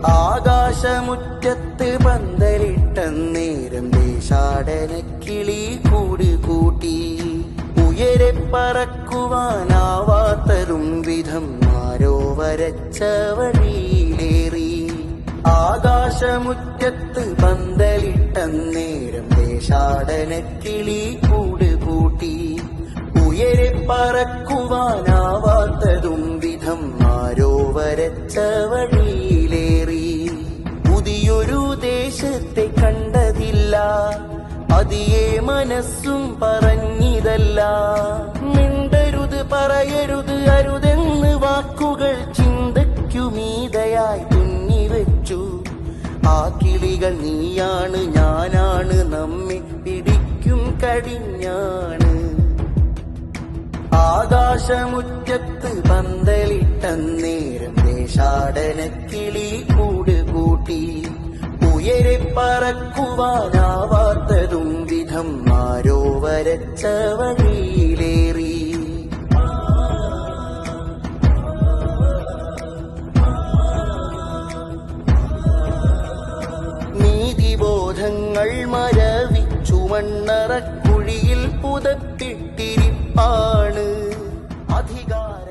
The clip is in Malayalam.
ആകാശമുറ്റത്ത് പന്തലിട്ടന്നേരം ദേശാടനക്കിളി കൂട് കൂട്ടി. ഉയരെ പറക്കുവാനാവാത്തരും വിധം ആരോ വരച്ച വഴിയിലേറി. ആകാശമുറ്റത്ത് പന്തലിട്ടന്നേരം ദേശാടനക്കിളി കൂട് കൂട്ടി. ഉയരെ പറക്കുവാനാവാത്തതും വിധം ആരോ വരച്ച വഴിയിലേറി. പുതിയൊരു ദേശത്തെ കണ്ടതില്ല, അതിയെ മനസ്സും പറഞ്ഞിതല്ല. മിണ്ടരുത് പറയരുത് അരുതെന്ന് വാക്കുകൾ ചിന്തയ്ക്കുമീതയായി തുന്നിവെച്ചു. ആ കിളികൾ നീയാണ് ഞാനാണ്, നമ്മെ പിടിക്കും കടിഞ്ഞാണ്. ആകാശമുറ്റത്ത് പന്തലിട്ടന്നേരം ദേശാടനക്കിളി കൂട് കൂട്ടി. ഉയരെ പറക്കുവാനാവാത്തതും വിധം ആരോ വരച്ച വഴിയിലേറി. നീതിബോധങ്ങൾ മരവിച്ചു മണ്ണറക്കുഴിയിൽ പുതപ്പിട്ടിരിപ്പാണ്. അധികാര